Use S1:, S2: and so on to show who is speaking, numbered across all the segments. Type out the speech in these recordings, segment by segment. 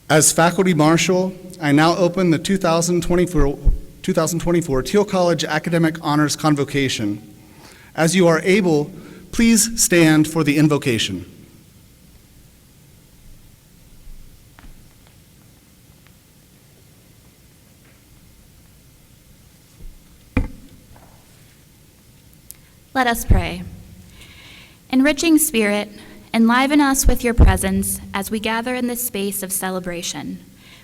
S1: As Faculty Marshal, I now open the 2024 Thiel College Academic Honors Convocation. As you are able, please stand for the invocation.
S2: Let us pray. Enriching Spirit, enliven us with your presence as we gather in this space of celebration.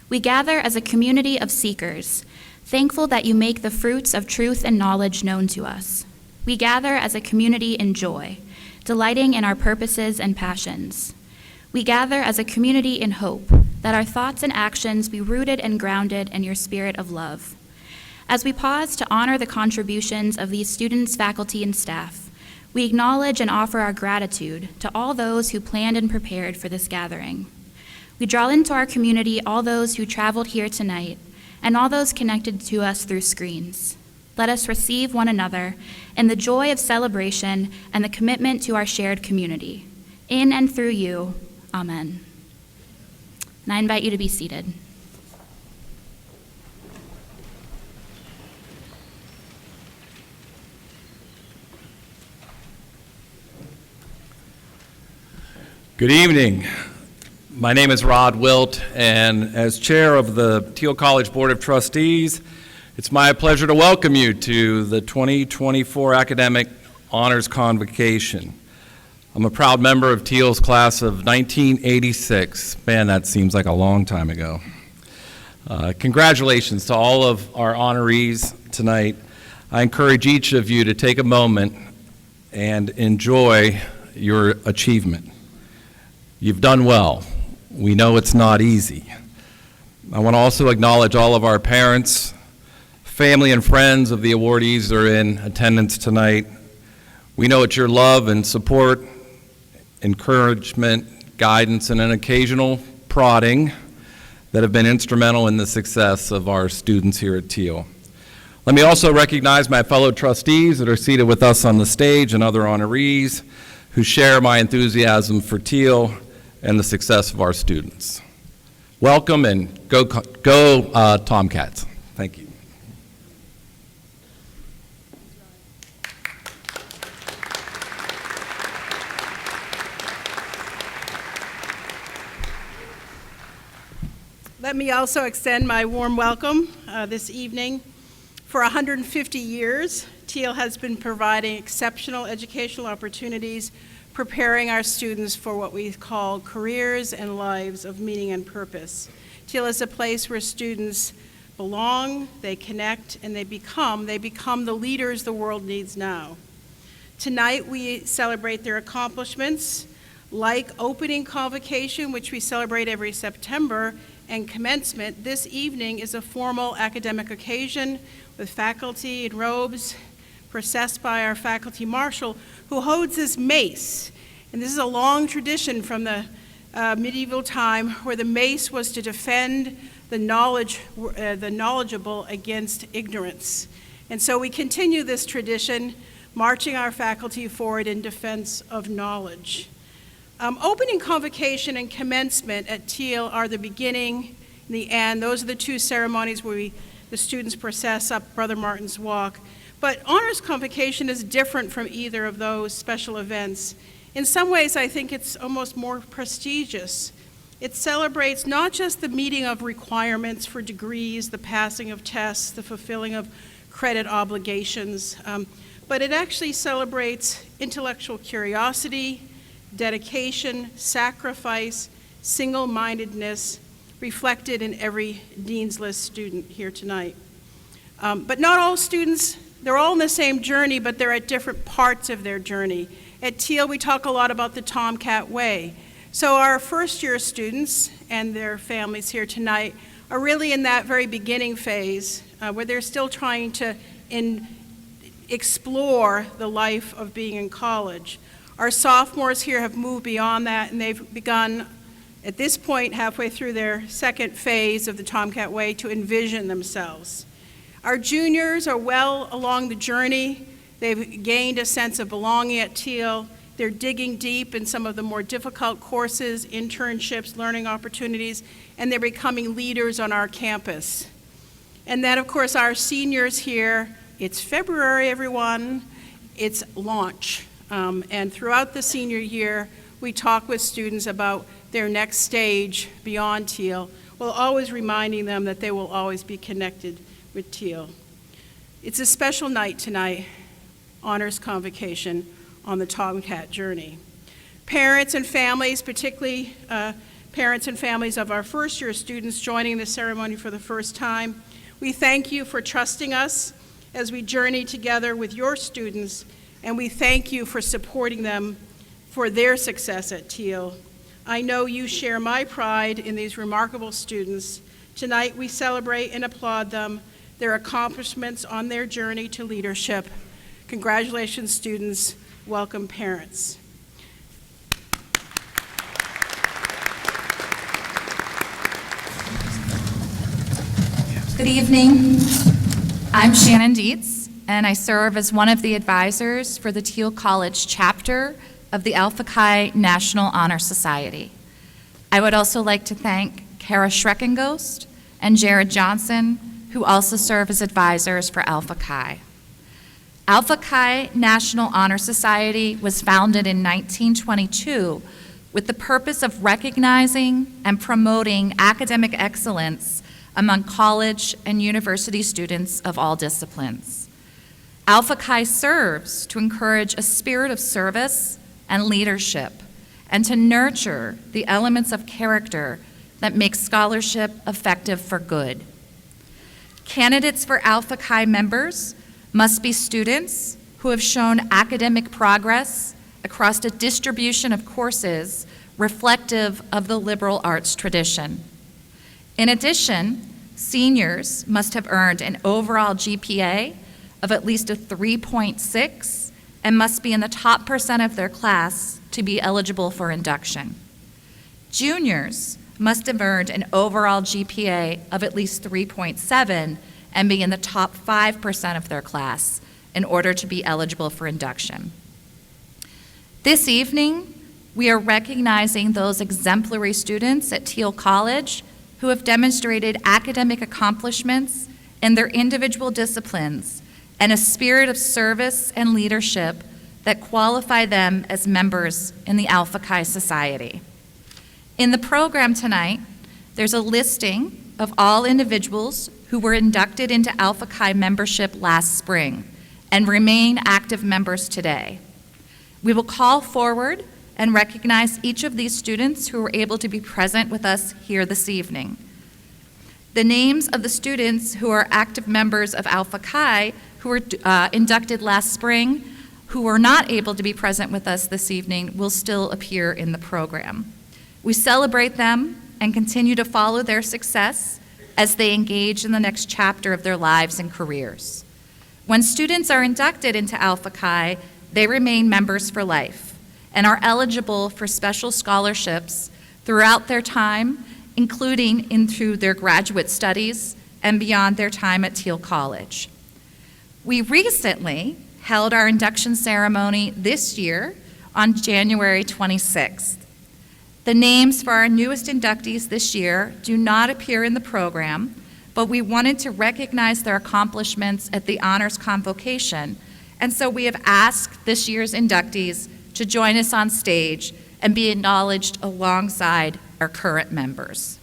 S2: We gather as a community of seekers, thankful that you make the fruits of truth and knowledge known to us. We gather as a community in joy, delighting in our purposes and passions. We gather as a community in hope, that our thoughts and actions be rooted and grounded in your spirit of love. As we pause to honor the contributions of these students, faculty, and staff, we acknowledge and offer our gratitude to all those who planned and prepared for this gathering. We draw into our community all those who traveled here tonight and all those connected to us through screens. Let us receive one another in the joy of celebration and the commitment to our shared community. In and through you, amen. And I invite you to be seated.
S3: Good evening. My name is Rod Wilt, and as chair of the Thiel College Board of Trustees, it's my pleasure to welcome you to the 2024 Academic Honors Convocation. I'm a proud member of Thiel's class of 1986. Man, that seems like a long time ago. Congratulations to all of our honorees tonight. I encourage each of you to take a moment and enjoy your achievement. You've done well. We know it's not easy. I want to also acknowledge all of our parents, family, and friends of the awardees that are in attendance tonight. We know it's your love and support, encouragement, guidance, and an occasional prodding that have been instrumental in the success of our students here at Thiel. Let me also recognize my fellow trustees that are seated with us on the stage and other honorees who share my enthusiasm for Thiel and the success of our students. Welcome, and go Tomcats. Thank you.
S4: Let me also extend my warm welcome this evening. For 150 years, Thiel has been providing exceptional educational opportunities, preparing our students for what we call careers and lives of meaning and purpose. Thiel is a place where students belong, they connect, and they become the leaders the world needs now. Tonight we celebrate their accomplishments, like opening convocation, which we celebrate every September, and commencement. This evening is a formal academic occasion with faculty in robes, processed by our faculty marshal, who holds this mace. And this is a long tradition from the medieval time, where the mace was to defend the knowledgeable against ignorance. And so we continue this tradition, marching our faculty forward in defense of knowledge. Opening convocation and commencement at Thiel are the beginning and the end. Those are the two ceremonies where the students process up Brother Martin's walk. But Honors Convocation is different from either of those special events. In some ways, I think it's almost more prestigious. It celebrates not just the meeting of requirements for degrees, the passing of tests, the fulfilling of credit obligations, but it actually celebrates intellectual curiosity, dedication, sacrifice, single-mindedness, reflected in every Dean's List student here tonight. But not all students, they're all in the same journey, but they're at different parts of their journey. At Thiel, we talk a lot about the Tomcat Way. So our first-year students and their families here tonight are really in that very beginning phase, where they're still trying to explore the life of being in college. Our sophomores here have moved beyond that, and they've begun, at this point, halfway through their second phase of the Tomcat Way, to envision themselves. Our juniors are well along the journey. They've gained a sense of belonging at Thiel, They're digging deep in some of the more difficult courses, internships, learning opportunities, and they're becoming leaders on our campus. And then, of course, our seniors here, it's February, everyone, it's launch. And throughout the senior year, we talk with students about their next stage beyond Thiel, while always reminding them that they will always be connected with Thiel. It's a special night tonight, Honors Convocation on the Tomcat Journey. Parents and families, particularly parents and families of our first-year students joining the ceremony for the first time, we thank you for trusting us as we journey together with your students, and we thank you for supporting them for their success at Thiel. I know you share my pride in these remarkable students. Tonight we celebrate and applaud them, their accomplishments on their journey to leadership. Congratulations, students. Welcome, parents.
S5: Good evening. I'm Shannon Dietz, and I serve as one of the advisors for the Thiel College chapter of the Alpha Chi National Honor Society. I would also like to thank Kara Schreckengost and Jared Johnson, who also serve as advisors for Alpha Chi. Alpha Chi National Honor Society was founded in 1922 with the purpose of recognizing and promoting academic excellence among college and university students of all disciplines. Alpha Chi serves to encourage a spirit of service and leadership, and to nurture the elements of character that make scholarship effective for good. Candidates for Alpha Chi members must be students who have shown academic progress across a distribution of courses reflective of the liberal arts tradition. In addition, seniors must have earned an overall GPA of at least a 3.6 and must be in the top % of their class to be eligible for induction. Juniors must have earned an overall GPA of at least 3.7 and be in the top 5% of their class in order to be eligible for induction. This evening, we are recognizing those exemplary students at Thiel College who have demonstrated academic accomplishments in their individual disciplines and a spirit of service and leadership that qualify them as members in the Alpha Chi Society. In the program tonight, there's a listing of all individuals who were inducted into Alpha Chi membership last spring and remain active members today. We will call forward and recognize each of these students who were able to be present with us here this evening. The names of the students who are active members of Alpha Chi who were inducted last spring, who were not able to be present with us this evening, will still appear in the program. We celebrate them and continue to follow their success as they engage in the next chapter of their lives and careers. When students are inducted into Alpha Chi, they remain members for life and are eligible for special scholarships throughout their time, including into their graduate studies and beyond their time at Thiel College. We recently held our induction ceremony this year on January 26th. The names for our newest inductees this year do not appear in the program, but we wanted to recognize their accomplishments at the Honors Convocation, and so we have asked this year's inductees to join us on stage and be acknowledged alongside our current members.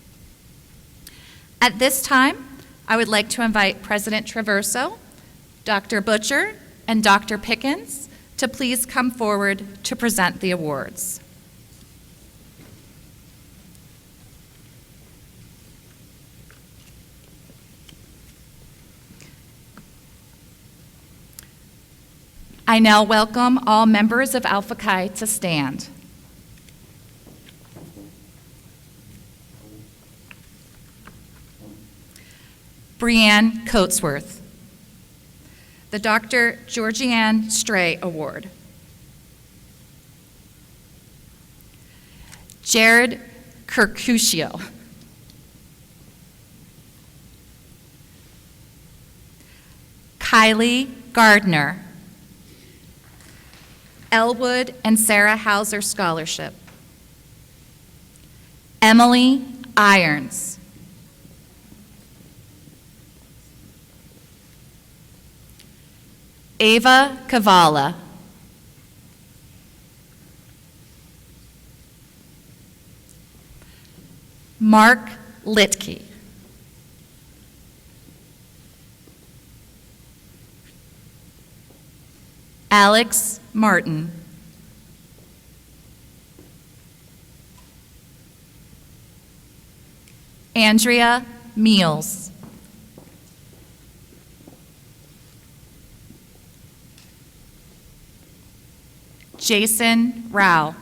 S5: At this time, I would like to invite President Traverso, Dr. Butcher, and Dr. Pickens to please come forward to present the awards. I now welcome all members of Alpha Chi to stand. Brianne Coatsworth. The Dr. Georgianne Stray Award. Jared Kirkushio. Kylie Gardner. Elwood and Sarah Hauser Scholarship. Emily Irons. Ava Kavala. Mark Litke. Alex Martin. Andrea Meals. Jason Rao.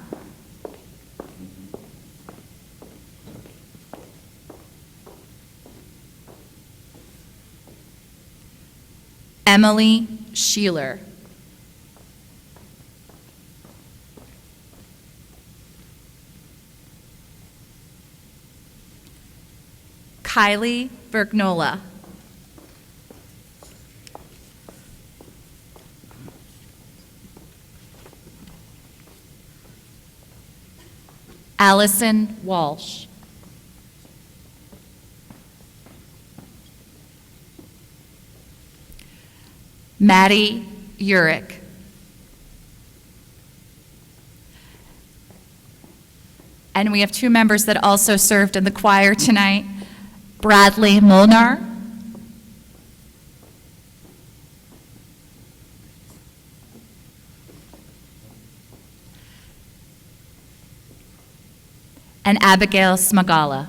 S5: Emily Sheeler. Kylie Bergnola. Allison Walsh. Maddie Urick. And we have two members that also served in the choir tonight, Bradley Molnar. And Abigail Smagala.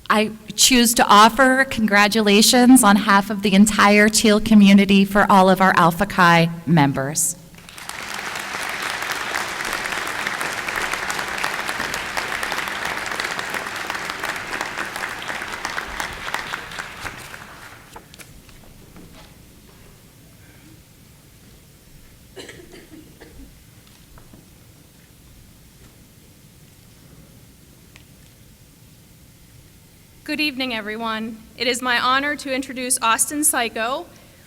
S5: I choose to offer congratulations on behalf of the entire Thiel community for all of our Alpha Chi members.
S6: Good evening, everyone. It is my honor to introduce Austin Psycho.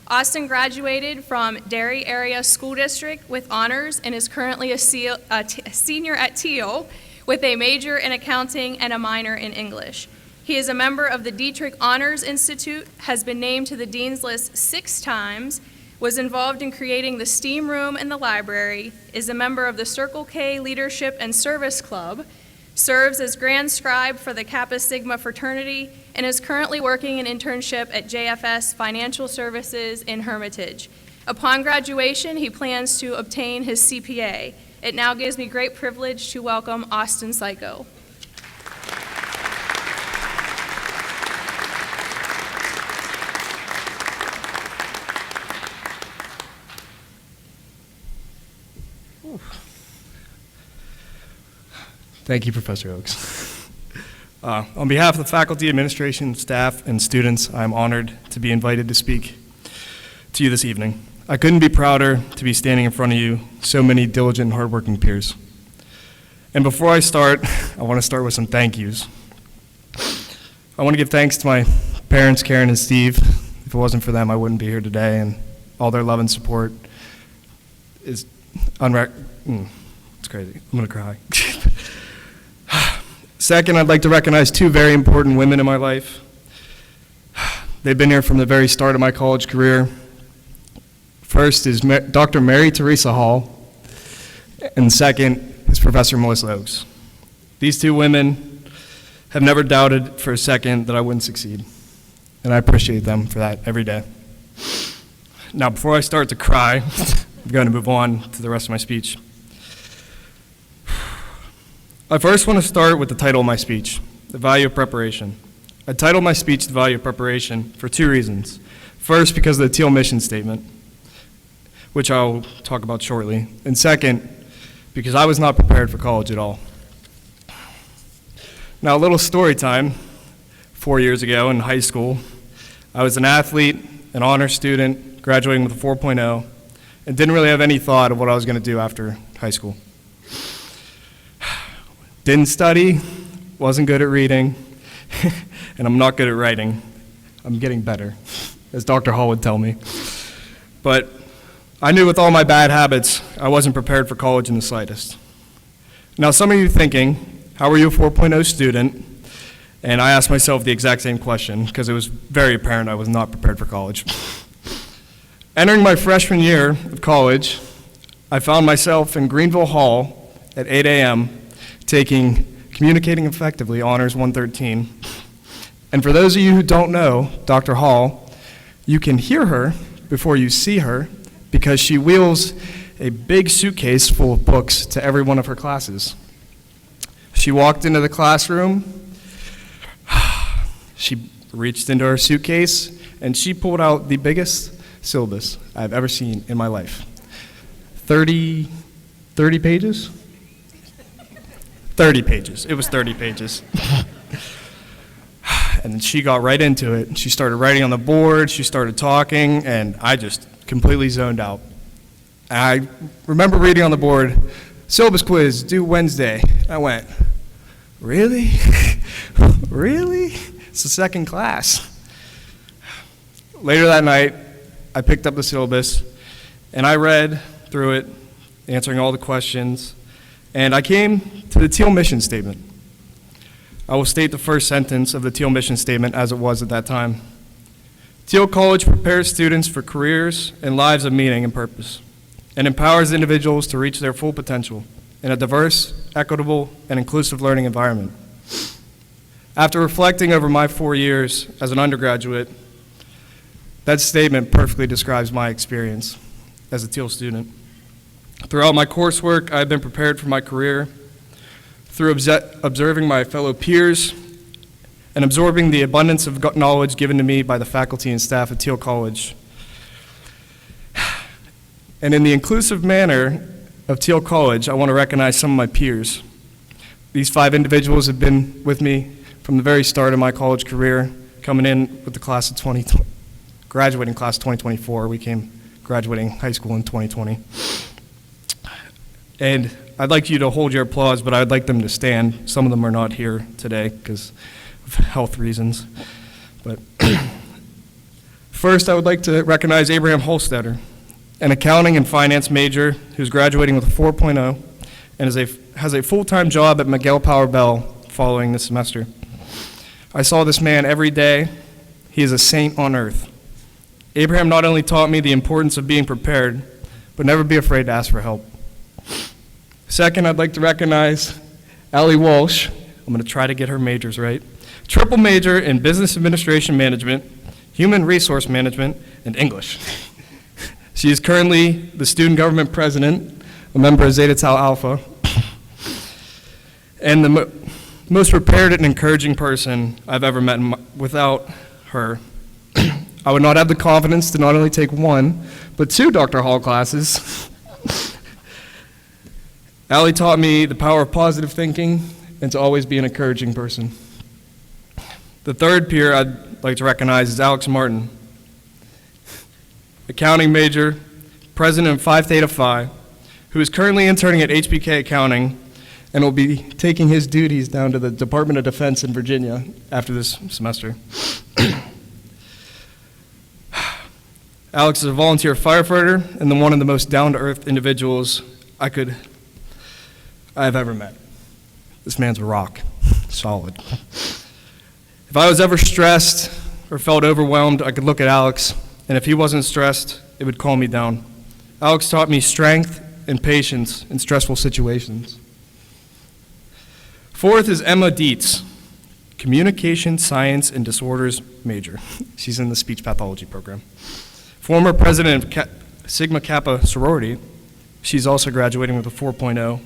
S6: Austin graduated from Derry Area School District with honors and is currently a senior at Thiel with a major in accounting and a minor in English. He is a member of the Dietrich Honors Institute, has been named to the Dean's List 6 times, was involved in creating the STEAM room in the library, is a member of the Circle K Leadership and Service Club, serves as Grand Scribe for the Kappa Sigma fraternity, and is currently working an internship at JFS Financial Services in Hermitage. Upon graduation, he plans to obtain his CPA. It now gives me great privilege to welcome Austin Psycho.
S7: Thank you, Professor Oakes. On behalf of the faculty, administration, staff, and students, I'm honored to be invited to speak to you this evening. I couldn't be prouder to be standing in front of you, so many diligent and hardworking peers. And before I start, I want to start with some thank yous. I want to give thanks to my parents, Karen and Steve. If it wasn't for them, I wouldn't be here today, and all their love and support is it's crazy. I'm going to cry. Second, I'd like to recognize 2 very important women in my life. They've been here from the very start of my college career. First is Dr. Mary Teresa Hall, and second is Professor Melissa Oakes. These 2 women have never doubted for a second that I wouldn't succeed, and I appreciate them for that every day. Now, before I start to cry, I'm going to move on to the rest of my speech. I first want to start with the title of my speech, The Value of Preparation. I titled my speech The Value of Preparation for 2 reasons. First, because of the Thiel mission statement, which I'll talk about shortly. And second, because I was not prepared for college at all. Now, a little story time. 4 years ago in high school, I was an athlete, an honor student, graduating with a 4.0, and didn't really have any thought of what I was going to do after high school. Didn't study, wasn't good at reading, and I'm not good at writing. I'm getting better, as Dr. Hall would tell me. But I knew with all my bad habits, I wasn't prepared for college in the slightest. Now, some of you thinking, how are you a 4.0 student? And I asked myself the exact same question, because it was very apparent I was not prepared for college. Entering my freshman year of college, I found myself in Greenville Hall at 8 a.m. taking Communicating Effectively, Honors 113. And for those of you who don't know Dr. Hall, you can hear her before you see her because she wheels a big suitcase full of books to every one of her classes. She walked into the classroom, she reached into her suitcase, and she pulled out the biggest syllabus I've ever seen in my life. 30 pages? 30 pages. It was 30 pages. And she got right into it. She started writing on the board, she started talking, and I just completely zoned out. I remember reading on the board, syllabus quiz, due Wednesday. I went, really? Really? It's the second class. Later that night, I picked up the syllabus, and I read through it, answering all the questions, and I came to the Thiel mission statement. I will state the first sentence of the Thiel mission statement as it was at that time. Thiel College prepares students for careers and lives of meaning and purpose, and empowers individuals to reach their full potential in a diverse, equitable, and inclusive learning environment. After reflecting over my 4 years as an undergraduate, that statement perfectly describes my experience as a Thiel student. Throughout my coursework, I've been prepared for my career through observing my fellow peers and absorbing the abundance of knowledge given to me by the faculty and staff at Thiel College. And in the inclusive manner of Thiel College, I want to recognize some of my peers. These 5 individuals have been with me from the very start of my college career, coming in with the class of graduating class of 2024. We came graduating high school in 2020. And I'd like you to hold your applause, but I'd like them to stand. Some of them are not here today because of health reasons. But first, I would like to recognize Abraham Holstetter, an accounting and finance major who's graduating with a 4.0 and has a full-time job at Miguel Power Bell following this semester. I saw this man every day. He is a saint on earth. Abraham not only taught me the importance of being prepared, but never be afraid to ask for help. Second, I'd like to recognize Allie Walsh. I'm going to try to get her majors right. Triple major in Business Administration Management, Human Resource Management, and English. She is currently the Student Government President, a member of Zeta Tau Alpha, and the most prepared and encouraging person I've ever met. Without her, I would not have the confidence to not only take 1, but 2 Dr. Hall classes. Allie taught me the power of positive thinking and to always be an encouraging person. The third peer I'd like to recognize is Alex Martin, accounting major, president of Phi Theta Phi, who is currently interning at HBK Accounting and will be taking his duties down to the Department of Defense in Virginia after this semester. Alex is a volunteer firefighter and one of the most down-to-earth individuals I've ever met. This man's a rock, solid. If I was ever stressed or felt overwhelmed, I could look at Alex, and if he wasn't stressed, it would calm me down. Alex taught me strength and patience in stressful situations. Fourth is Emma Dietz, Communication, Science, and Disorders major. She's in the speech pathology program. Former president of Sigma Kappa sorority, she's also graduating with a 4.0.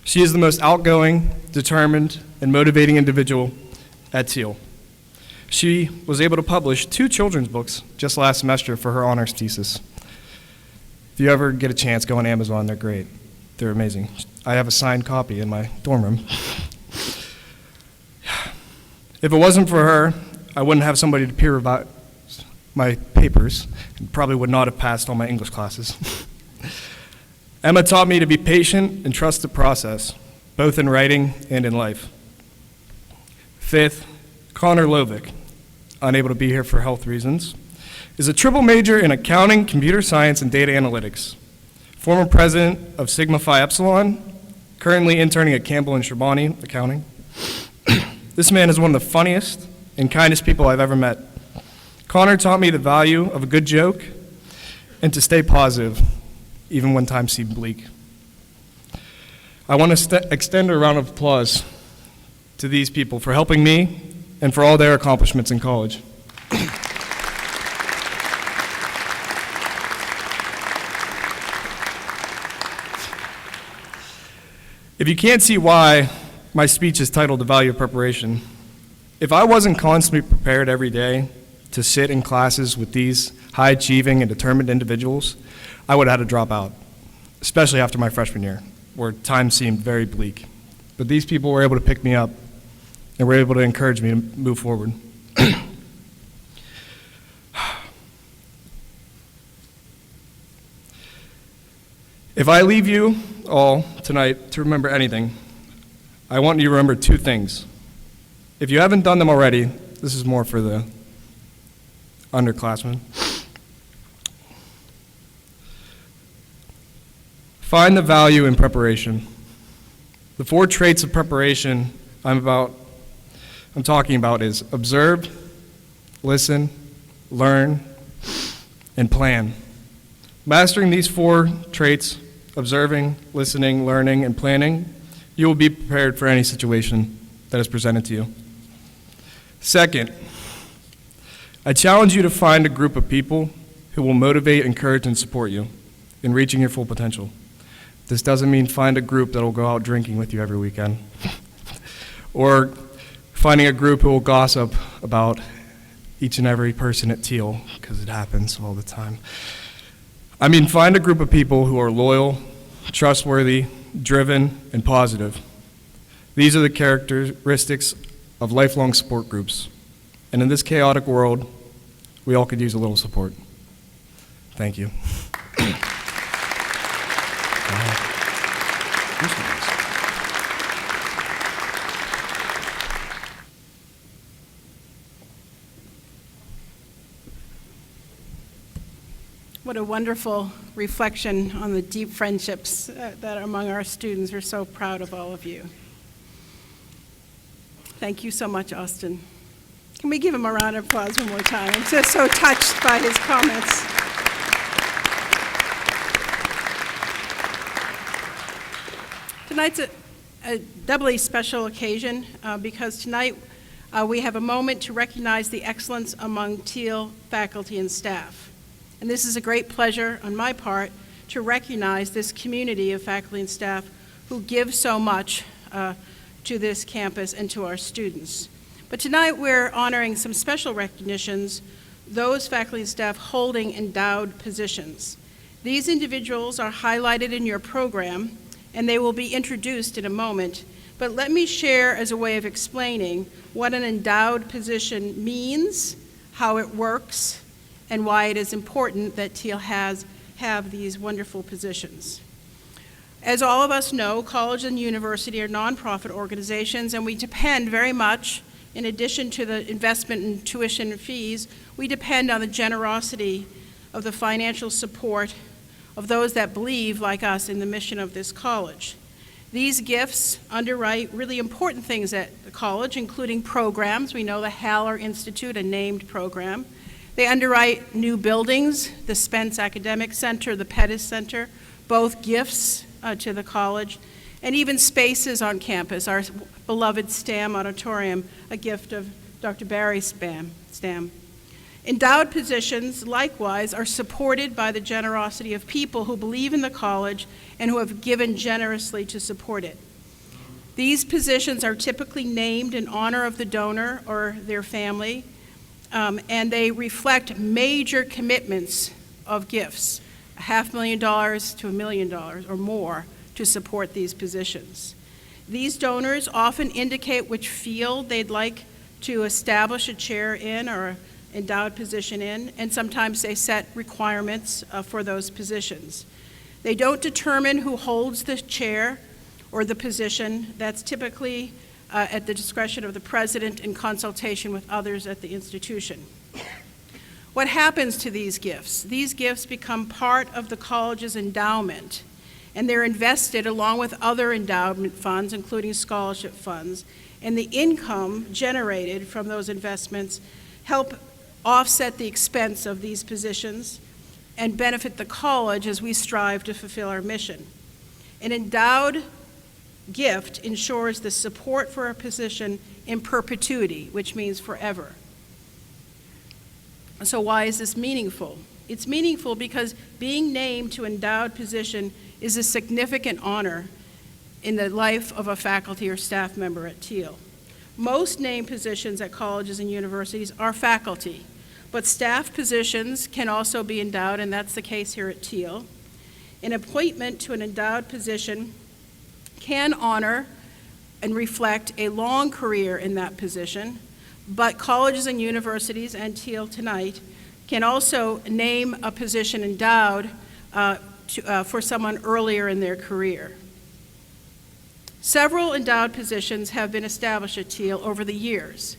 S7: She is the most outgoing, determined, and motivating individual at Thiel. She was able to publish 2 children's books just last semester for her honors thesis. If you ever get a chance, go on Amazon, they're great. They're amazing. I have a signed copy in my dorm room. If it wasn't for her, I wouldn't have somebody to peer about my papers and probably would not have passed all my English classes. Emma taught me to be patient and trust the process. both in writing and in life. Fifth, Connor Lovick, unable to be here for health reasons, is a triple major in accounting, computer science, and data analytics. Former president of Sigma Phi Epsilon, currently interning at Campbell and Shabani Accounting. This man is one of the funniest and kindest people I've ever met. Connor taught me the value of a good joke and to stay positive, even when times seem bleak. I want to extend a round of applause to these people for helping me and for all their accomplishments in college. If you can't see why my speech is titled The Value of Preparation, if I wasn't constantly prepared every day to sit in classes with these high-achieving and determined individuals, I would have had to drop out, especially after my freshman year, where times seemed very bleak. But these people were able to pick me up and were able to encourage me to move forward. If I leave you all tonight to remember anything, I want you to remember two things. If you haven't done them already, this is more for the underclassmen. Find the value in preparation. The 4 traits of preparation I'm talking about is observe, listen, learn, and plan. Mastering these 4 traits, observing, listening, learning, and planning, you will be prepared for any situation that is presented to you. Second, I challenge you to find a group of people who will motivate, encourage, and support you in reaching your full potential. This doesn't mean find a group that will go out drinking with you every weekend, or finding a group who will gossip about each and every person at Thiel, because it happens all the time. I mean, find a group of people who are loyal, trustworthy, driven, and positive. These are the characteristics of lifelong support groups. And in this chaotic world, we all could use a little support. Thank you.
S4: What a wonderful reflection on the deep friendships that are among our students. We're so proud of all of you. Thank you so much, Austin. Can we give him a round of applause one more time? I'm just so touched by his comments. Tonight's a doubly special occasion because tonight we have a moment to recognize the excellence among Thiel faculty and staff. And this is a great pleasure on my part to recognize this community of faculty and staff who give so much to this campus and to our students. But tonight we're honoring some special recognitions, those faculty and staff holding endowed positions. These individuals are highlighted in your program, and they will be introduced in a moment. But let me share as a way of explaining what an endowed position means, how it works, and why it is important that Thiel have these wonderful positions. As all of us know, college and university are nonprofit organizations, and we depend very much, in addition to the investment in tuition and fees, we depend on the generosity of the financial support of those that believe, like us, in the mission of this college. These gifts underwrite really important things at the college, including programs. We know the Haller Institute, a named program. They underwrite new buildings, the Spence Academic Center, the Pettis Center, both gifts to the college, and even spaces on campus, our beloved STAM auditorium, a gift of Dr. Barry Stam. Endowed positions, likewise, are supported by the generosity of people who believe in the college and who have given generously to support it. These positions are typically named in honor of the donor or their family, and they reflect major commitments of gifts, $500,000 to $1 million or more to support these positions. These donors often indicate which field they'd like to establish a chair in or an endowed position in, and sometimes they set requirements for those positions. They don't determine who holds the chair or the position. That's typically at the discretion of the president in consultation with others at the institution. What happens to these gifts? These gifts become part of the college's endowment, and they're invested along with other endowment funds, including scholarship funds, and the income generated from those investments help offset the expense of these positions and benefit the college as we strive to fulfill our mission. An endowed gift ensures the support for a position in perpetuity, which means forever. So why is this meaningful? It's meaningful because being named to endowed position is a significant honor in the life of a faculty or staff member at Thiel. Most named positions at colleges and universities are faculty, but staff positions can also be endowed, and that's the case here at Thiel. An appointment to an endowed position can honor and reflect a long career in that position, but colleges and universities, and Thiel tonight, can also name a position endowed for someone earlier in their career. Several endowed positions have been established at Thiel over the years.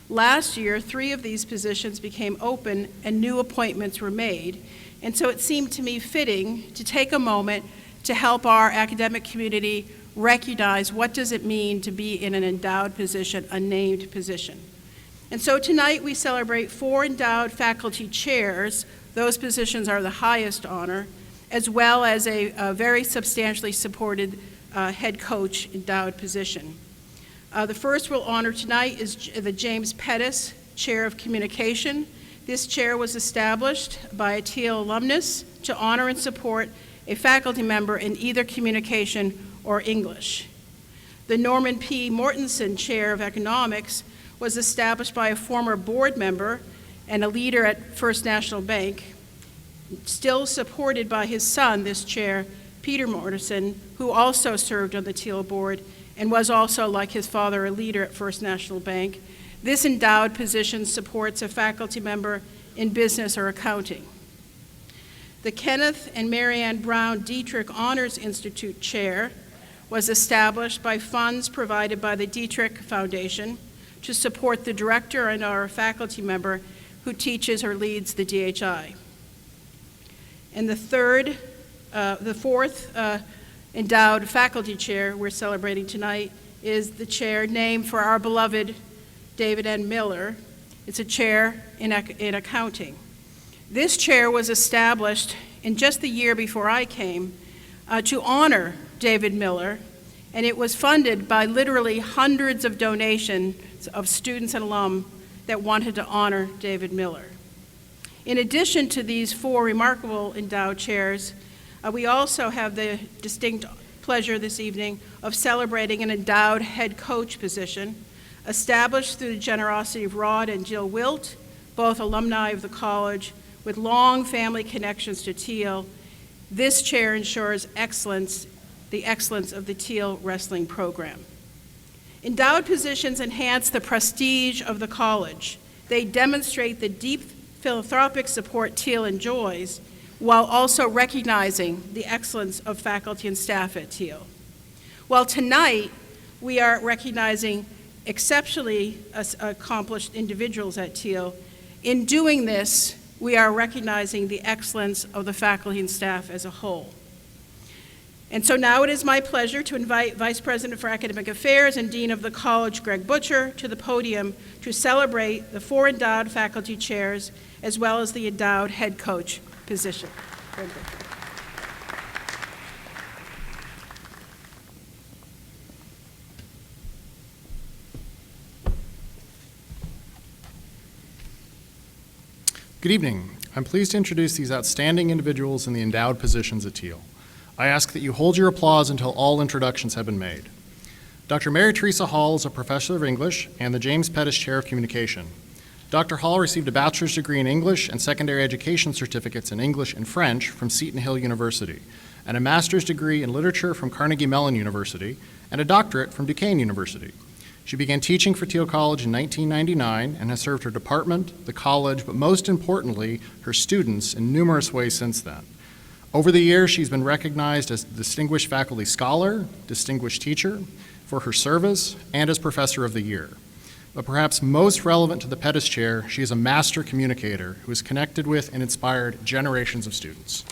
S4: Last year, 3 of these positions became open and new appointments were made, and so it seemed to me fitting to take a moment to help our academic community recognize what does it mean to be in an endowed position, a named position. And so tonight we celebrate 4 endowed faculty chairs. Those positions are the highest honor, as well as a very substantially supported head coach endowed position. The first we'll honor tonight is the James Pettis Chair of Communication. This chair was established by a Thiel alumnus to honor and support a faculty member in either communication or English. The Norman P. Mortensen Chair of Economics was established by a former board member and a leader at First National Bank, still supported by his son, this chair, Peter Mortensen, who also served on the Thiel board and was also, like his father, a leader at First National Bank. This endowed position supports a faculty member in business or accounting. The Kenneth and Marianne Brown Dietrich Honors Institute Chair was established by funds provided by the Dietrich Foundation to support the director and our faculty member who teaches or leads the DHI. And the fourth endowed faculty chair we're celebrating tonight is the chair named for our beloved David N. Miller. It's a chair in accounting. This chair was established in just the year before I came to honor David Miller, and it was funded by literally hundreds of donations of students and alum that wanted to honor David Miller. In addition to these 4 remarkable endowed chairs, we also have the distinct pleasure this evening of celebrating an endowed head coach position established through the generosity of Rod and Jill Wilt, both alumni of the college with long family connections to Thiel. This chair ensures the excellence of the Thiel wrestling program. Endowed positions enhance the prestige of the college. They demonstrate the deep philanthropic support Thiel enjoys while also recognizing the excellence of faculty and staff at Thiel. Well, tonight we are recognizing exceptionally accomplished individuals at Thiel. In doing this, we are recognizing the excellence of the faculty and staff as a whole. And so now it is my pleasure to invite Vice President for Academic Affairs and Dean of the College, Greg Butcher, to the podium to celebrate the 4 endowed faculty chairs as well as the endowed head coach position. Greg Butcher.
S8: Good evening. I'm pleased to introduce these outstanding individuals in the endowed positions at Thiel. I ask that you hold your applause until all introductions have been made. Dr. Mary Teresa Hall is a professor of English and the James Pettis Chair of Communication. Dr. Hall received a bachelor's degree in English and secondary education certificates in English and French from Seton Hill University, and a master's degree in literature from Carnegie Mellon University, and a doctorate from Duquesne University. She began teaching for Thiel College in 1999 and has served her department, the college, but most importantly, her students in numerous ways since then. Over the years, she's been recognized as Distinguished Faculty Scholar, Distinguished Teacher for her service, and as Professor of the Year. But perhaps most relevant to the Pettis Chair, she is a master communicator who has connected with and inspired generations of students.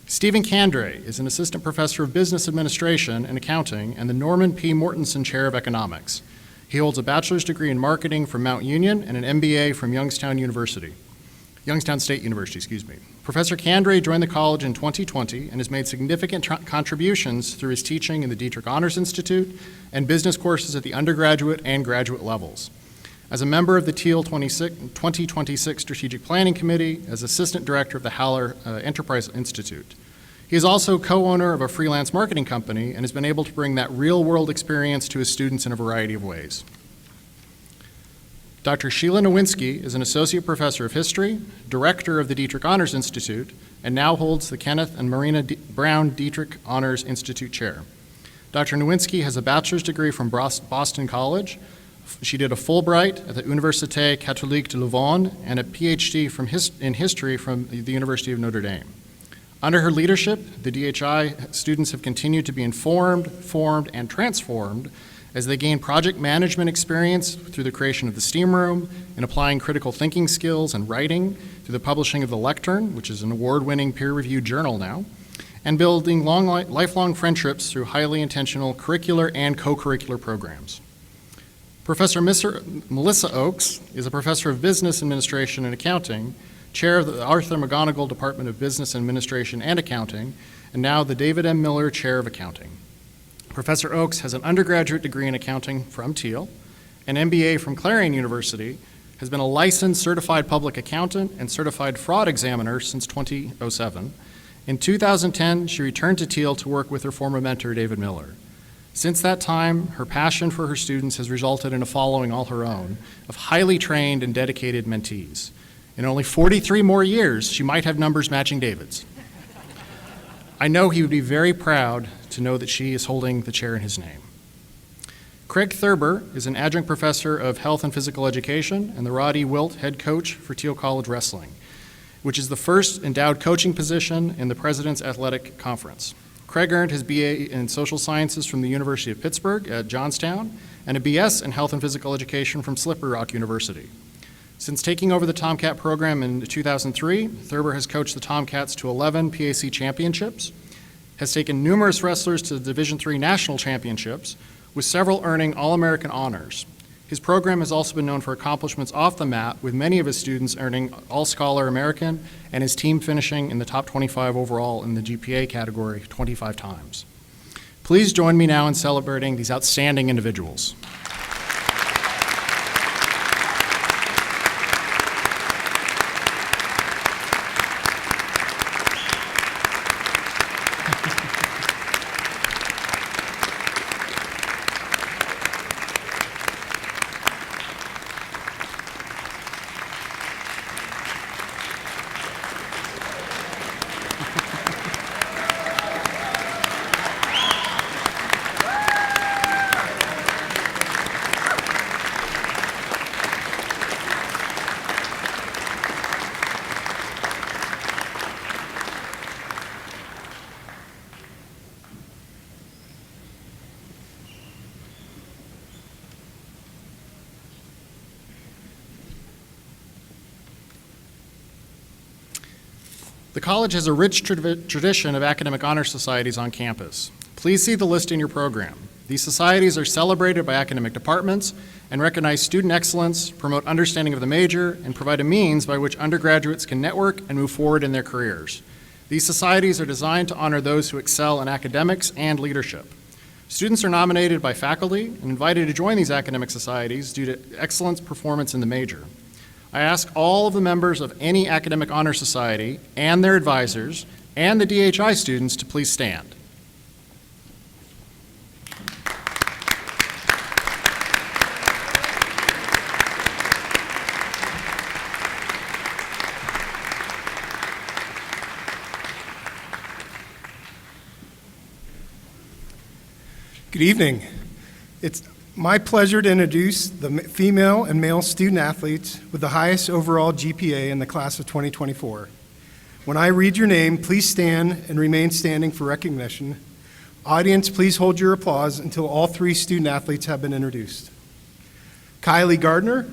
S8: Stephen Candray is an Assistant Professor of Business Administration and Accounting and the Norman P. Mortensen Chair of Economics. He holds a bachelor's degree in marketing from Mount Union and an MBA from Youngstown State University. Professor Candray joined the college in 2020 and has made significant contributions through his teaching in the Dietrich Honors Institute and business courses at the undergraduate and graduate levels. As a member of the Thiel 2026 Strategic Planning Committee, as Assistant Director of the Haller Enterprise Institute. He is also co-owner of a freelance marketing company and has been able to bring that real-world experience to his students in a variety of ways. Dr. Sheila Nowinski is an Associate Professor of History, Director of the Dietrich Honors Institute, and now holds the Kenneth and Marina Brown Dietrich Honors Institute Chair. Dr. Nowinski has a bachelor's degree from Boston College. She did a Fulbright at the Université Catholique de Louvain and a PhD in history from the University of Notre Dame. Under her leadership, the DHI students have continued to be informed, formed, and transformed as they gain project management experience through the creation of the STEAM Room and applying critical thinking skills and writing through the publishing of the Lectern, which is an award-winning peer-reviewed journal now, and building lifelong friendships through highly intentional curricular and co-curricular programs. Professor Melissa Oakes is a professor of business administration and accounting, chair of the Arthur McGonigal Department of Business Administration and Accounting, and now the David M. Miller Chair of Accounting. Professor Oakes has an undergraduate degree in accounting from Thiel, an MBA from Clarion University, has been a licensed certified public accountant and certified fraud examiner since 2007. In 2010, she returned to Thiel to work with her former mentor, David Miller. Since that time, her passion for her students has resulted in a following all her own of highly trained and dedicated mentees. In only 43 more years, she might have numbers matching David's. I know he would be very proud to know that she is holding the chair in his name. Craig Thurber is an adjunct professor of health and physical education and the Roddy Wilt head coach for Thiel College Wrestling, which is the first endowed coaching position in the President's Athletic Conference. Craig earned his BA in social sciences from the University of Pittsburgh at Johnstown and a BS in health and physical education from Slippery Rock University. Since taking over the Tomcat program in 2003, Thurber has coached the Tomcats to 11 PAC championships, has taken numerous wrestlers to the Division III national championships, with several earning All-American honors. His program has also been known for accomplishments off the mat, with many of his students earning All-Scholar American and his team finishing in the top 25 overall in the GPA category 25 times. Please join me now in celebrating these outstanding individuals. The college has a rich tradition of academic honor societies on campus. Please see the list in your program. These societies are celebrated by academic departments and recognize student excellence, promote understanding of the major, and provide a means by which undergraduates can network and move forward in their careers. These societies are designed to honor those who excel in academics and leadership. Students are nominated by faculty and invited to join these academic societies due to excellence performance in the major. I ask all of the members of any academic honor society and their advisors and the DHI students to please stand.
S9: Good evening. It's my pleasure to introduce the female and male student athletes with the highest overall GPA in the class of 2024. When I read your name, please stand and remain standing for recognition. Audience, please hold your applause until all 3 student athletes have been introduced. Kylie Gardner,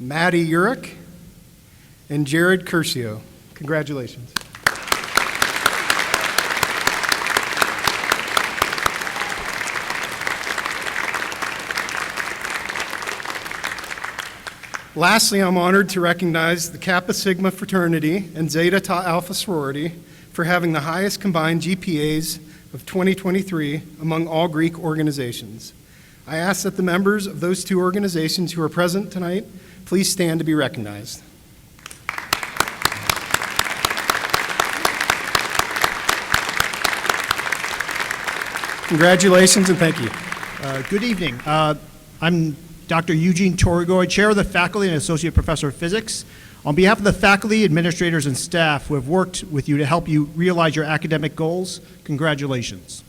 S9: Maddie Urich, and Jared Curcio. Congratulations. Lastly, I'm honored to recognize the Kappa Sigma fraternity and Zeta Tau Alpha sorority for having the highest combined GPAs of 2023 among all Greek organizations. I ask that the members of those 2 organizations who are present tonight please stand to be recognized. Congratulations and thank you.
S10: Good evening. I'm Dr. Eugene Torgoy, Chair of the Faculty and Associate Professor of Physics. On behalf of the faculty, administrators, and staff who have worked with you to help you realize your academic goals, congratulations.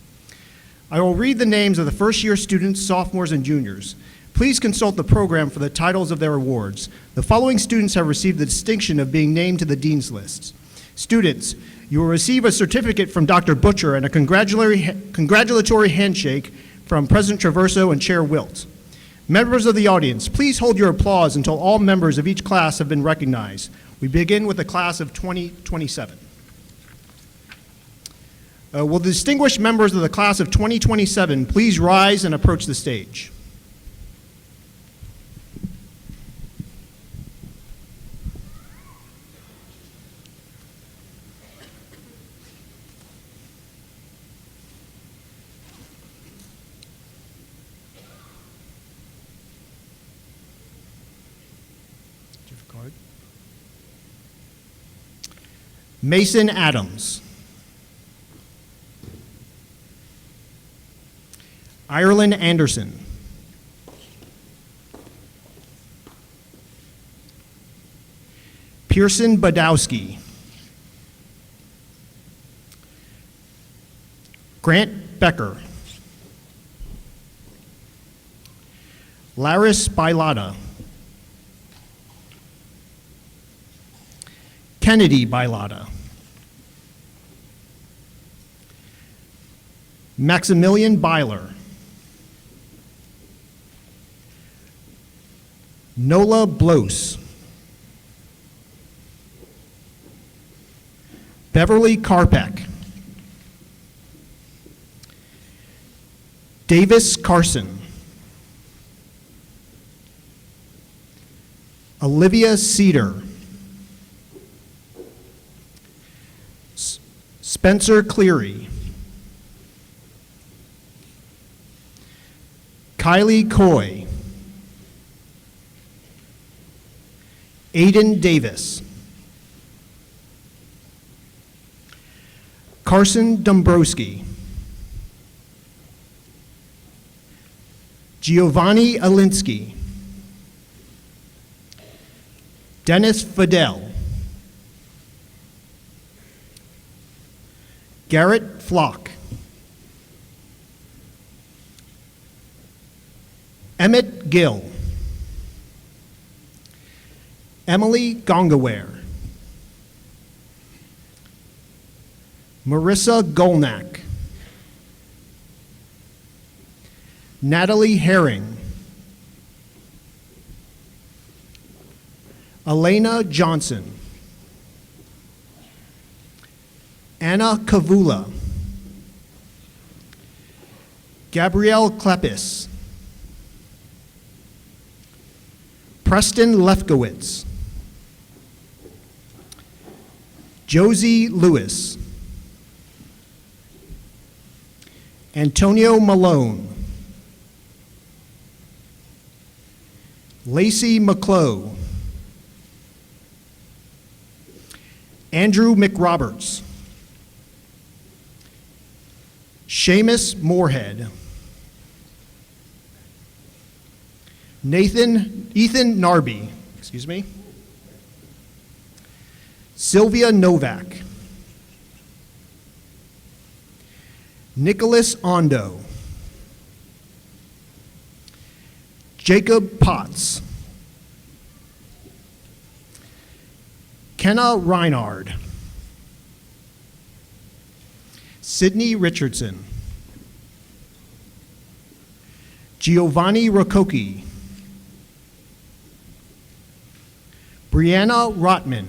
S10: I will read the names of the first-year students, sophomores, and juniors. Please consult the program for the titles of their awards. The following students have received the distinction of being named to the Dean's List. Students, you will receive a certificate from Dr. Butcher and a congratulatory handshake from President Traverso and Chair Wilt. Members of the audience, please hold your applause until all members of each class have been recognized. We begin with the class of 2027. Will the distinguished members of the class of 2027 please rise and approach the stage? Mason Adams. Ireland Anderson. Pearson Badowski. Grant Becker. Laris Bailata. Kennedy Bailata. Maximilian Byler. Nola Blos. Beverly Karpek. Davis Carson. Olivia Cedar. Spencer Cleary. Kylie Coy. Aiden Davis. Carson Dombrowski. Giovanni Alinsky. Dennis Fidel. Garrett Flock. Emmett Gill. Emily Gongaware. Marissa Golnack. Natalie Herring. Elena Johnson. Anna Kavula. Gabrielle Klepis. Preston Lefkowitz. Josie Lewis. Antonio Malone. Lacey McClough. Andrew McRoberts. Seamus Moorhead. Ethan Narby, Sylvia Novak. Nicholas Ondo. Jacob Potts. Kenna Reinard. Sydney Richardson. Giovanni Rococchi. Brianna Rotman.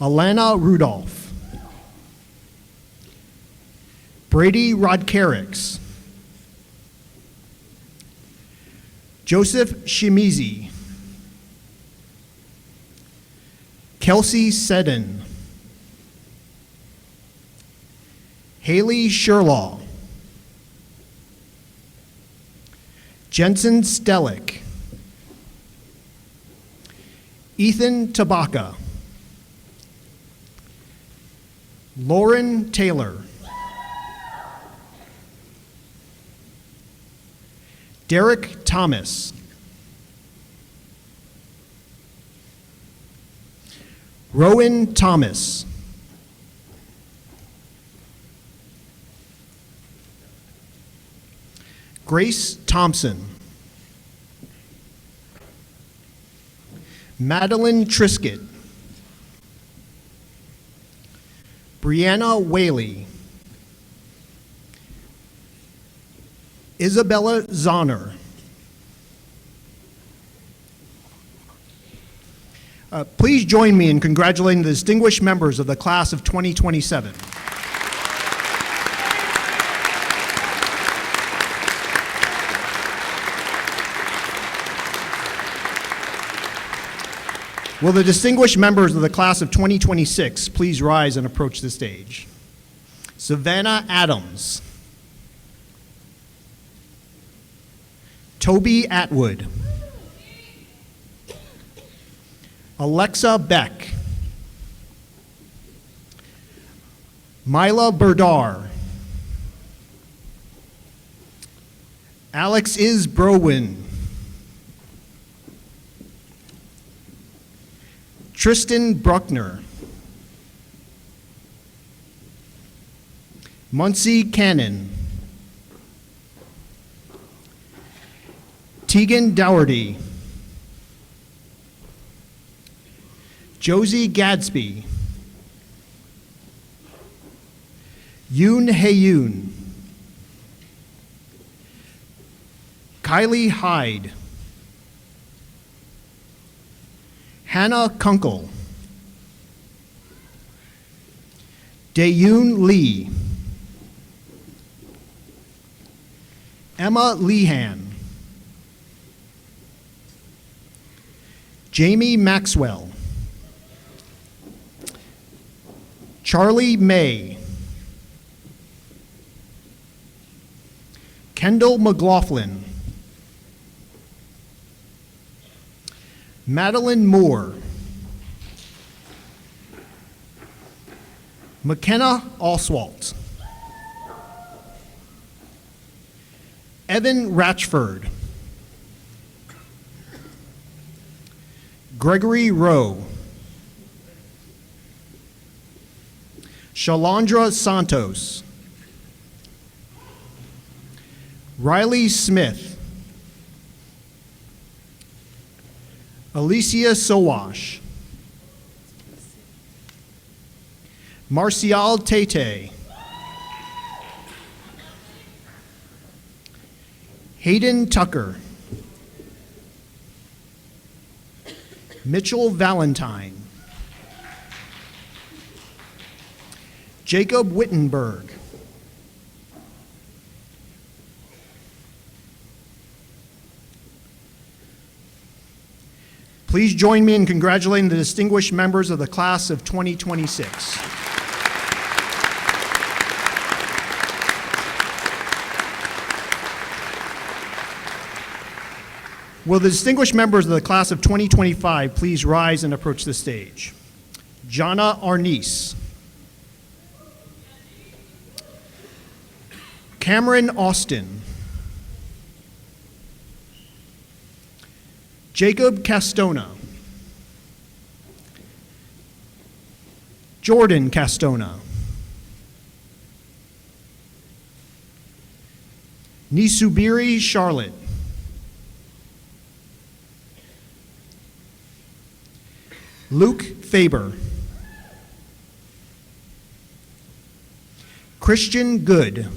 S10: Alana Rudolph. Brady Rodkarix. Joseph Shimizi. Kelsey Seddon. Haley Sherlaw. Jensen Stellick. Ethan Tabaka. Lauren Taylor. Derek Thomas. Rowan Thomas. Grace Thompson. Madeline Trisket. Brianna Whaley. Isabella Zahner. Please join me in congratulating the distinguished members of the class of 2027. Will the distinguished members of the class of 2026 please rise and approach the stage? Savannah Adams. Toby Atwood. Alexa Beck. Mila Berdar. Alex Is Browin. Tristan Bruckner. Muncie Cannon. Tegan Dougherty. Josie Gadsby. Yoon Hae-yoon. Kylie Hyde. Hannah Kunkel. Daeyoon Lee. Emma Lehan. Jamie Maxwell. Charlie May. Kendall McLaughlin. Madeline Moore. McKenna Oswalt. Evan Ratchford. Gregory Rowe. Shalandra Santos. Riley Smith. Alicia Sowash. Marcial Tete. Hayden Tucker. Mitchell Valentine. Jacob Wittenberg. Please join me in congratulating the distinguished members of the class of 2026. Will the distinguished members of the class of 2025 please rise and approach the stage? Jana Arnice. Cameron Austin. Jacob Castona. Jordan Castona. Nisubiri Charlotte. Luke Faber. Christian Good.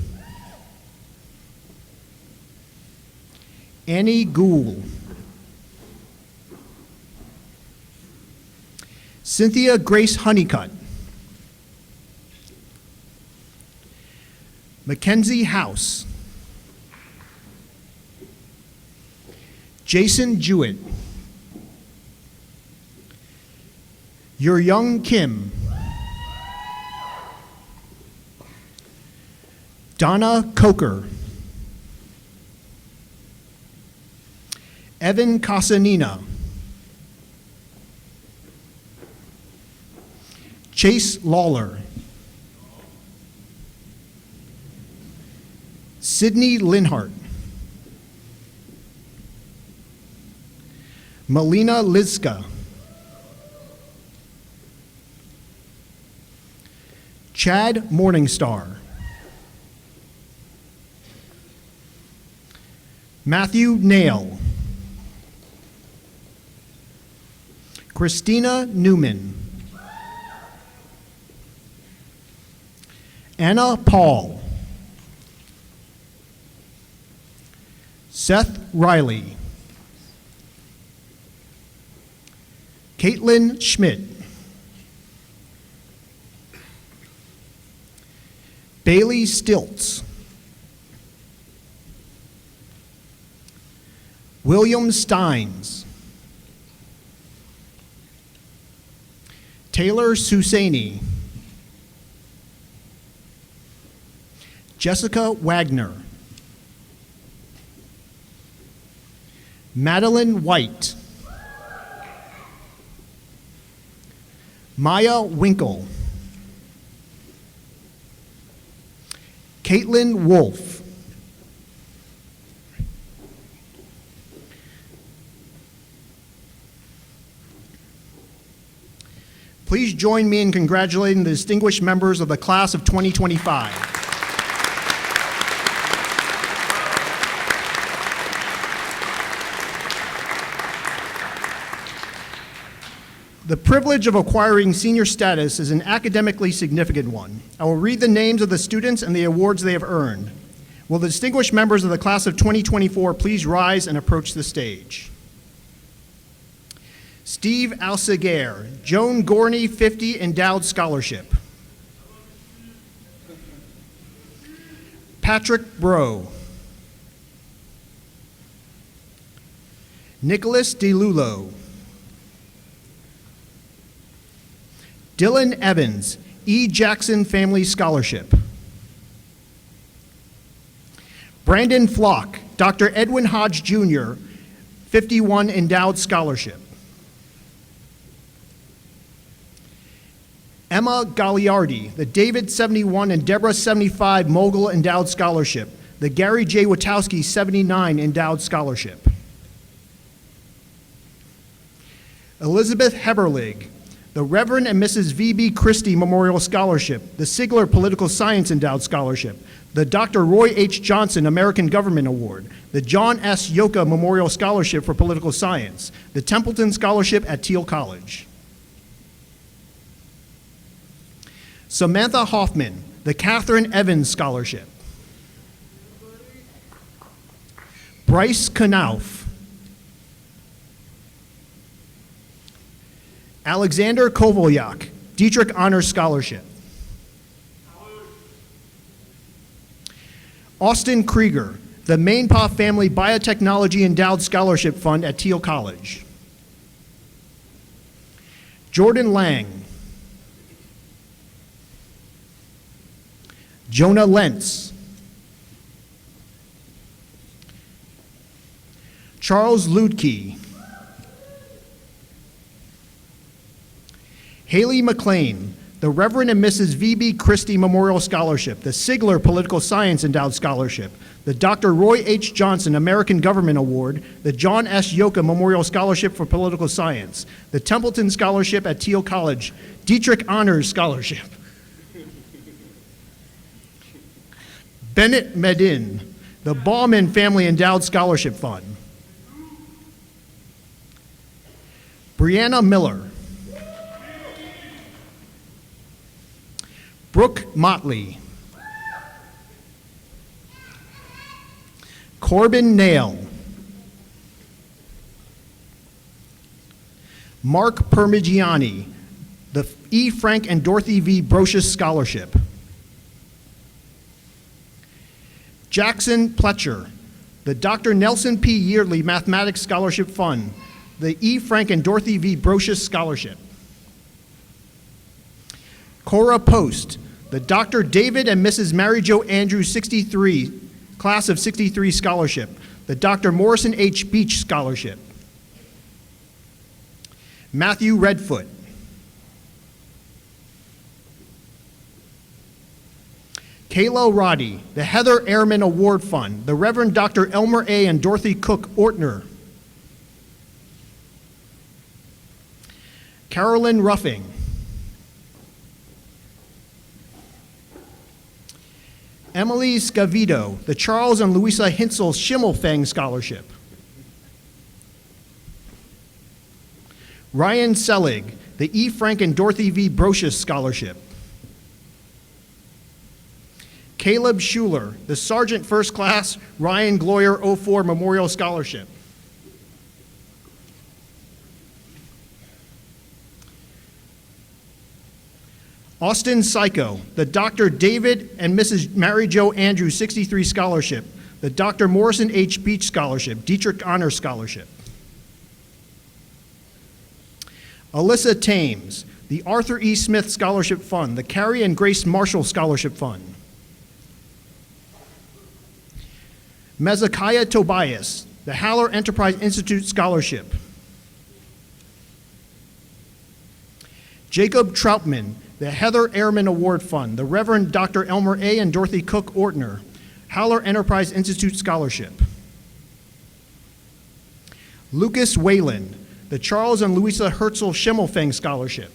S10: Annie Gould. Cynthia Grace Honeycutt. Mackenzie House. Jason Jewett. Young Kim. Donna Coker. Evan Casanina. Chase Lawler. Sydney Linhart. Melina Liska. Chad Morningstar. Matthew Nail. Christina Newman. Anna Paul. Seth Riley. Caitlin Schmidt. Bailey Stilts. William Steins. Taylor Susaini. Jessica Wagner. Madeline White. Maya Winkle. Caitlin Wolf. Please join me in congratulating the distinguished members of the class of 2025. The privilege of acquiring senior status is an academically significant one. I will read the names of the students and the awards they have earned. Will the distinguished members of the class of 2024 please rise and approach the stage? Steve Alsager, Joan Gorney 50 Endowed Scholarship. Patrick Bro. Nicholas DeLulo. Dylan Evans, E. Jackson Family Scholarship. Brandon Flock, Dr. Edwin Hodge Jr., 51 Endowed Scholarship. Emma Gagliardi, the David 71 and Deborah 75 Mogul Endowed Scholarship, the Gary J. Witowski 79 Endowed Scholarship. Elizabeth Heberlig, the Reverend and Mrs. V.B. Christie Memorial Scholarship, the Sigler Political Science Endowed Scholarship, the Dr. Roy H. Johnson American Government Award, the John S. Yoka Memorial Scholarship for Political Science, the Templeton Scholarship at Thiel College. Samantha Hoffman, the Catherine Evans Scholarship. Bryce Knauf. Alexander Kovalyak, Dietrich Honors Scholarship. Austin Krieger, the Mainpaw Family Biotechnology Endowed Scholarship Fund at Thiel College. Jordan Lang. Jonah Lentz. Charles Ludke. Haley McLean, the Reverend and Mrs. V.B. Christie Memorial Scholarship, the Sigler Political Science Endowed Scholarship, the Dr. Roy H. Johnson American Government Award, the John S. Yoka Memorial Scholarship for Political Science, the Templeton Scholarship at Thiel College, Dietrich Honors Scholarship. Bennett Medin, the Bauman Family Endowed Scholarship Fund. Brianna Miller. Brooke Motley. Corbin Nail. Mark Parmigiani, the E. Frank and Dorothy V. Brocious Scholarship. Jackson Pletcher, the Dr. Nelson P. Yearly Mathematics Scholarship Fund, the E. Frank and Dorothy V. Brocious Scholarship. Cora Post, the Dr. David and Mrs. Mary Jo Andrews 63, Class of 63 Scholarship, the Dr. Morrison H. Beach Scholarship. Matthew Redfoot. Kayla Roddy, the Heather Ehrman Award Fund, the Reverend Dr. Elmer A. and Dorothy Cook Ortner. Carolyn Ruffing. Emily Scavito, the Charles and Louisa Hintzel Schimmelfang Scholarship. Ryan Selig, the E. Frank and Dorothy V. Brocious Scholarship. Caleb Schuler, the Sergeant First Class Ryan Gloyer 04 Memorial Scholarship. Austin Psycho, the Dr. David and Mrs. Mary Jo Andrews 63 Scholarship, the Dr. Morrison H. Beach Scholarship, Dietrich Honor Scholarship. Alyssa Thames, the Arthur E. Smith Scholarship Fund, the Carrie and Grace Marshall Scholarship Fund. Mezekiah Tobias, the Haller Enterprise Institute Scholarship. Jacob Troutman, the Heather Ehrman Award Fund, the Reverend Dr. Elmer A. and Dorothy Cook Ortner, Haller Enterprise Institute Scholarship. Lucas Whalen, the Charles and Louisa Herzl Schimmelfang Scholarship.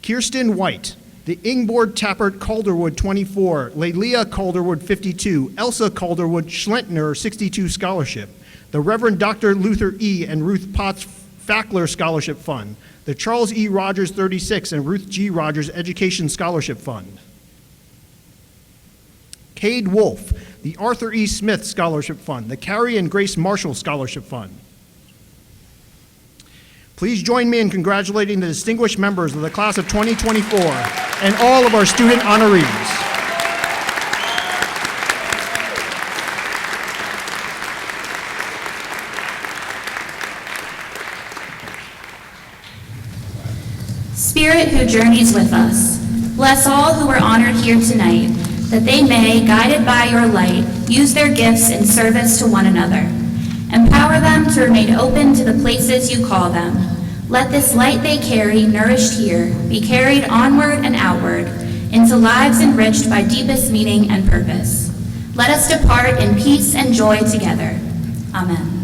S10: Kirsten White, the Ingborg Tappert Calderwood 24, Lelia Calderwood 52, Elsa Calderwood Schlentner 62 Scholarship, the Reverend Dr. Luther E. and Ruth Potts Fackler Scholarship Fund, the Charles E. Rogers 36 and Ruth G. Rogers Education Scholarship Fund. Cade Wolf, the Arthur E. Smith Scholarship Fund, the Carrie and Grace Marshall Scholarship Fund. Please join me in congratulating the distinguished members of the class of 2024 and all of our student honorees.
S2: Spirit who journeys with us, bless all who are honored here tonight, that they may, guided by your light, use their gifts in service to one another. Empower them to remain open to the places you call them. Let this light they carry, nourished here, be carried onward and outward into lives enriched by deepest meaning and purpose. Let us depart in peace and joy together. Amen.